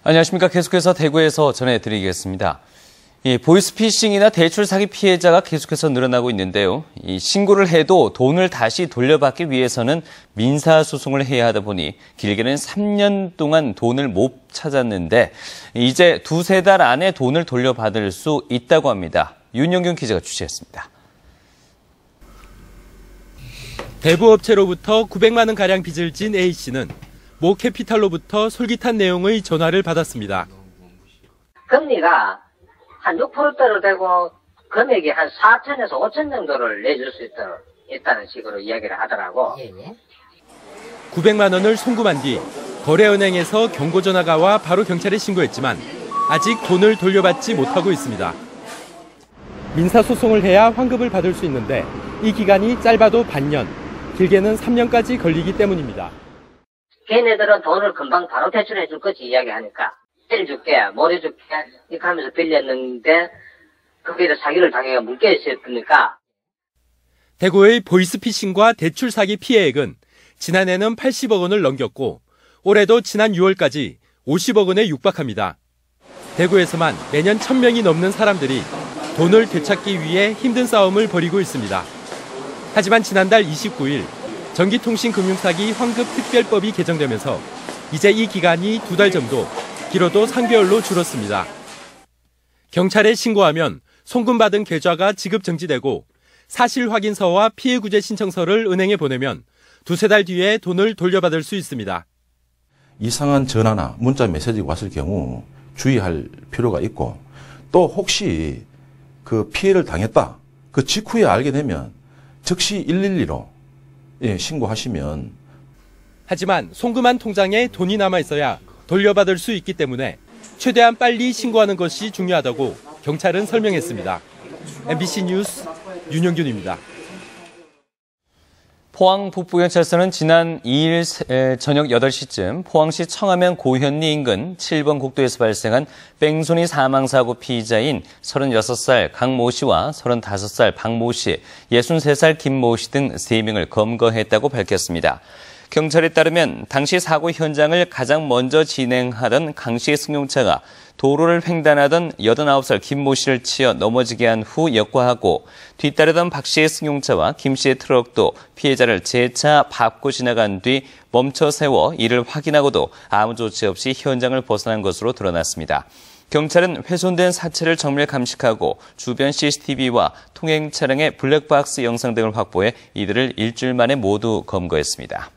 안녕하십니까. 계속해서 대구에서 전해드리겠습니다. 보이스피싱이나 대출 사기 피해자가 계속해서 늘어나고 있는데요. 신고를 해도 돈을 다시 돌려받기 위해서는 민사소송을 해야 하다 보니 길게는 3년 동안 돈을 못 찾았는데 이제 두세 달 안에 돈을 돌려받을 수 있다고 합니다. 윤영균 기자가 취재했습니다. 대부업체로부터 900만 원가량 빚을 진 A씨는 모캐피탈로부터 솔깃한 내용의 전화를 받았습니다. 금리가 한 6%대로 되고 금액이 한 4천에서 5천 정도를 내줄 수 있다는 식으로 이야기를 하더라고. 900만 원을 송금한 뒤 거래은행에서 경고전화가 와 바로 경찰에 신고했지만 아직 돈을 돌려받지 못하고 있습니다. 민사소송을 해야 환급을 받을 수 있는데 이 기간이 짧아도 반년, 길게는 3년까지 걸리기 때문입니다. 걔네들은 돈을 금방 바로 대출해 줄 거지 이야기하니까 일 줄게, 뭘 해줄게 이렇게 하면서 빌렸는데 거기에서 사기를 당해가 묶여 있었으니까. 대구의 보이스피싱과 대출 사기 피해액은 지난해는 80억 원을 넘겼고 올해도 지난 6월까지 50억 원에 육박합니다. 대구에서만 매년 1000명이 넘는 사람들이 돈을 되찾기 위해 힘든 싸움을 벌이고 있습니다. 하지만 지난달 29일 전기통신금융사기 환급특별법이 개정되면서 이제 이 기간이 2달 정도, 길어도 3개월로 줄었습니다. 경찰에 신고하면 송금받은 계좌가 지급 정지되고 사실 확인서와 피해 구제 신청서를 은행에 보내면 두세 달 뒤에 돈을 돌려받을 수 있습니다. 이상한 전화나 문자 메시지가 왔을 경우 주의할 필요가 있고 또 혹시 그 피해를 당했다, 그 직후에 알게 되면 즉시 112로 신고하시면. 하지만 송금한 통장에 돈이 남아있어야 돌려받을 수 있기 때문에 최대한 빨리 신고하는 것이 중요하다고 경찰은 설명했습니다. MBC 뉴스 윤영균입니다. 포항 북부경찰서는 지난 2일 저녁 8시쯤 포항시 청하면 고현리 인근 7번 국도에서 발생한 뺑소니 사망사고 피의자인 36살 강모 씨와 35살 박모 씨, 63살 김모 씨 등 3명을 검거했다고 밝혔습니다. 경찰에 따르면 당시 사고 현장을 가장 먼저 진행하던 강 씨의 승용차가 도로를 횡단하던 89살 김모 씨를 치어 넘어지게 한 후 역과하고 뒤따르던 박 씨의 승용차와 김 씨의 트럭도 피해자를 재차 밟고 지나간 뒤 멈춰 세워 이를 확인하고도 아무 조치 없이 현장을 벗어난 것으로 드러났습니다. 경찰은 훼손된 사체를 정밀 감식하고 주변 CCTV와 통행 차량의 블랙박스 영상 등을 확보해 이들을 일주일 만에 모두 검거했습니다.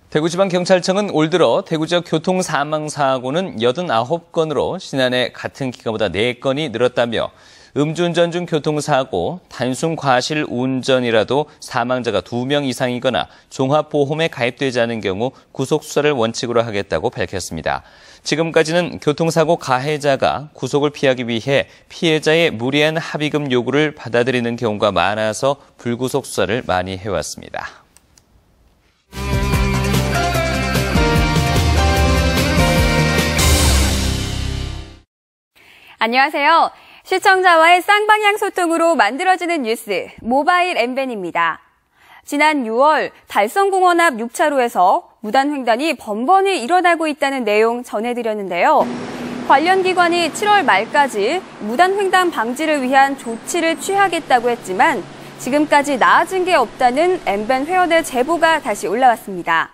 대구지방경찰청은 올 들어 대구 지역 교통사망사고는 89건으로 지난해 같은 기간보다 4건이 늘었다며 음주운전 중 교통사고, 단순 과실 운전이라도 사망자가 2명 이상이거나 종합보험에 가입되지 않은 경우 구속수사를 원칙으로 하겠다고 밝혔습니다. 지금까지는 교통사고 가해자가 구속을 피하기 위해 피해자의 무리한 합의금 요구를 받아들이는 경우가 많아서 불구속 수사를 많이 해왔습니다. 안녕하세요. 시청자와의 쌍방향 소통으로 만들어지는 뉴스, 모바일 엠벤입니다. 지난 6월 달성공원 앞 6차로에서 무단횡단이 번번이 일어나고 있다는 내용 전해드렸는데요. 관련 기관이 7월 말까지 무단횡단 방지를 위한 조치를 취하겠다고 했지만 지금까지 나아진 게 없다는 엠벤 회원의 제보가 다시 올라왔습니다.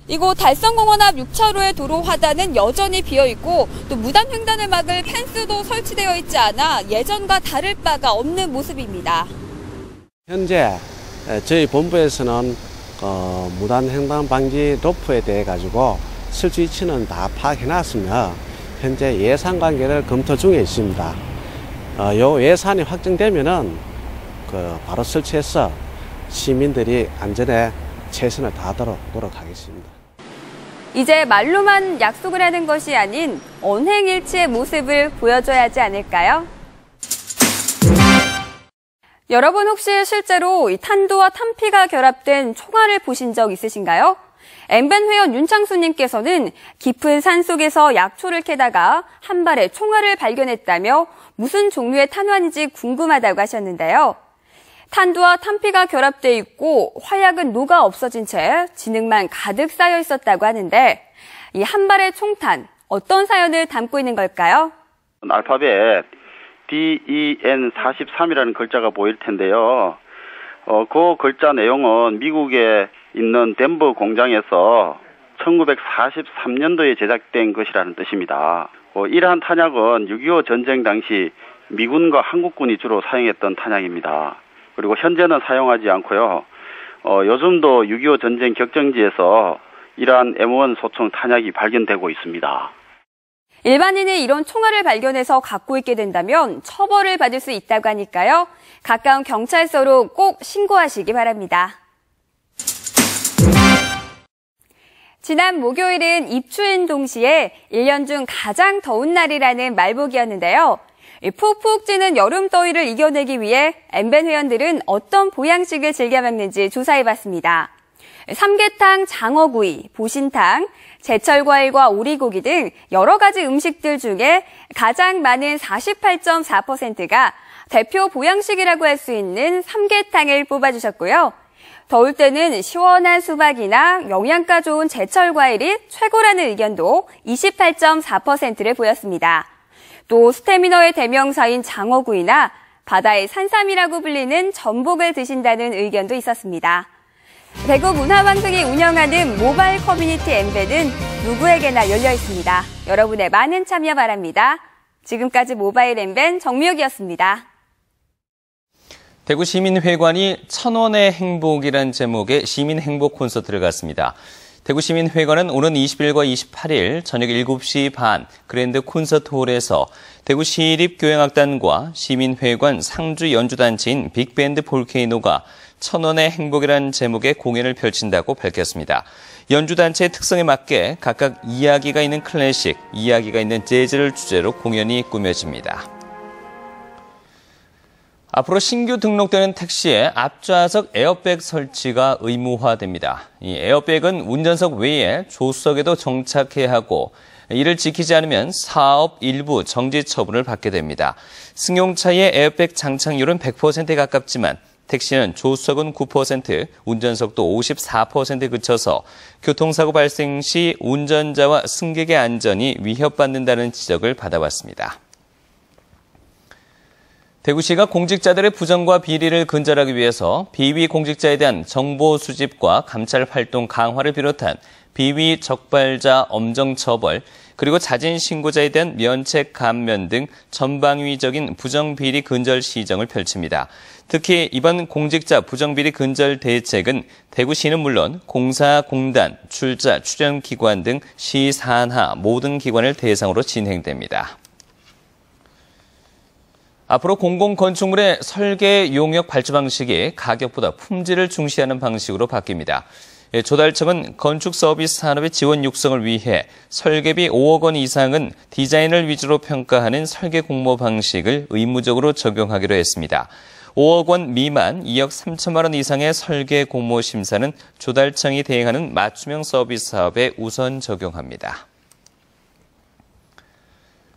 이곳 달성공원 앞 6차로의 도로 화단은 여전히 비어있고 또 무단횡단을 막을 펜스도 설치되어 있지 않아 예전과 다를 바가 없는 모습입니다. 현재 저희 본부에서는 무단횡단 방지 로프에 대해 가지고 설치 위치는 다 파악해놨으며 현재 예산 관계를 검토 중에 있습니다. 요 예산이 확정되면은 바로 설치해서 시민들이 안전에 최선을 다하도록 노력하겠습니다. 이제 말로만 약속을 하는 것이 아닌 언행일치의 모습을 보여줘야 하지 않을까요? 여러분 혹시 실제로 탄두와 탄피가 결합된 총알을 보신 적 있으신가요? 엠벤 회원 윤창수님께서는 깊은 산속에서 약초를 캐다가 한 발의 총알을 발견했다며 무슨 종류의 탄환인지 궁금하다고 하셨는데요. 탄두와 탄피가 결합돼 있고 화약은 녹아 없어진 채 진흙만 가득 쌓여 있었다고 하는데 이 한 발의 총탄, 어떤 사연을 담고 있는 걸까요? 알파벳 DEN43이라는 글자가 보일 텐데요. 그 글자 내용은 미국에 있는 덴버 공장에서 1943년도에 제작된 것이라는 뜻입니다. 이러한 탄약은 6.25 전쟁 당시 미군과 한국군이 주로 사용했던 탄약입니다. 그리고 현재는 사용하지 않고요. 요즘도 6.25 전쟁 격정지에서 이러한 M1 소총 탄약이 발견되고 있습니다. 일반인이 이런 총알을 발견해서 갖고 있게 된다면 처벌을 받을 수 있다고 하니까요. 가까운 경찰서로 꼭 신고하시기 바랍니다. 지난 목요일은 입추인 동시에 1년 중 가장 더운 날이라는 말복이었는데요. 푹푹 찌는 여름 더위를 이겨내기 위해 엠벤 회원들은 어떤 보양식을 즐겨 먹는지 조사해봤습니다. 삼계탕, 장어구이, 보신탕, 제철 과일과 오리고기 등 여러 가지 음식들 중에 가장 많은 48.4%가 대표 보양식이라고 할 수 있는 삼계탕을 뽑아주셨고요. 더울 때는 시원한 수박이나 영양가 좋은 제철 과일이 최고라는 의견도 28.4%를 보였습니다. 또 스태미너의 대명사인 장어구이나 바다의 산삼이라고 불리는 전복을 드신다는 의견도 있었습니다. 대구 문화방송이 운영하는 모바일 커뮤니티 엠벤은 누구에게나 열려 있습니다. 여러분의 많은 참여 바랍니다. 지금까지 모바일 엠벤 정미옥이었습니다. 대구시민회관이 1000원의 행복이란 제목의 시민행복 콘서트를 갖습니다. 대구시민회관은 오는 20일과 28일 저녁 7시 반 그랜드 콘서트홀에서 대구시립교향악단과 시민회관 상주 연주단체인 빅밴드 볼케이노가 1000원의 행복이란 제목의 공연을 펼친다고 밝혔습니다. 연주단체의 특성에 맞게 각각 이야기가 있는 클래식, 이야기가 있는 재즈를 주제로 공연이 꾸며집니다. 앞으로 신규 등록되는 택시에 앞좌석 에어백 설치가 의무화됩니다. 이 에어백은 운전석 외에 조수석에도 정착해야 하고 이를 지키지 않으면 사업 일부 정지 처분을 받게 됩니다. 승용차의 에어백 장착률은 100%에 가깝지만 택시는 조수석은 9%, 운전석도 54%에 그쳐서 교통사고 발생 시 운전자와 승객의 안전이 위협받는다는 지적을 받아왔습니다. 대구시가 공직자들의 부정과 비리를 근절하기 위해서 비위 공직자에 대한 정보 수집과 감찰 활동 강화를 비롯한 비위 적발자 엄정 처벌, 그리고 자진 신고자에 대한 면책 감면 등 전방위적인 부정비리 근절 시정을 펼칩니다. 특히 이번 공직자 부정비리 근절 대책은 대구시는 물론 공사, 공단, 출자, 출연기관 등 시 산하 모든 기관을 대상으로 진행됩니다. 앞으로 공공건축물의 설계 용역 발주 방식이 가격보다 품질을 중시하는 방식으로 바뀝니다. 조달청은 건축 서비스 산업의 지원 육성을 위해 설계비 5억 원 이상은 디자인을 위주로 평가하는 설계 공모 방식을 의무적으로 적용하기로 했습니다. 5억 원 미만 2억 3천만 원 이상의 설계 공모 심사는 조달청이 대행하는 맞춤형 서비스 사업에 우선 적용합니다.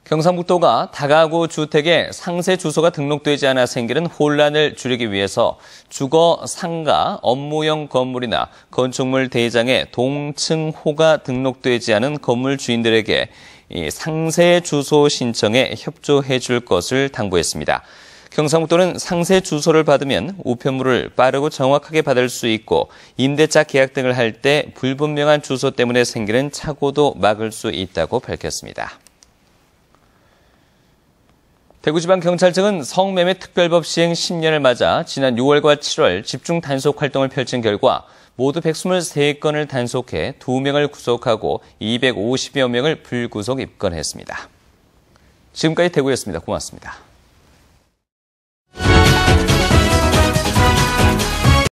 경상북도가 다가구 주택에 상세 주소가 등록되지 않아 생기는 혼란을 줄이기 위해서 주거, 상가, 업무용 건물이나 건축물 대장에 동층호가 등록되지 않은 건물 주인들에게 이 상세 주소 신청에 협조해 줄 것을 당부했습니다. 경상북도는 상세 주소를 받으면 우편물을 빠르고 정확하게 받을 수 있고 임대차 계약 등을 할 때 불분명한 주소 때문에 생기는 착오도 막을 수 있다고 밝혔습니다. 대구지방경찰청은 성매매 특별법 시행 10년을 맞아 지난 6월과 7월 집중 단속 활동을 펼친 결과 모두 123건을 단속해 2명을 구속하고 250여 명을 불구속 입건했습니다. 지금까지 대구였습니다. 고맙습니다.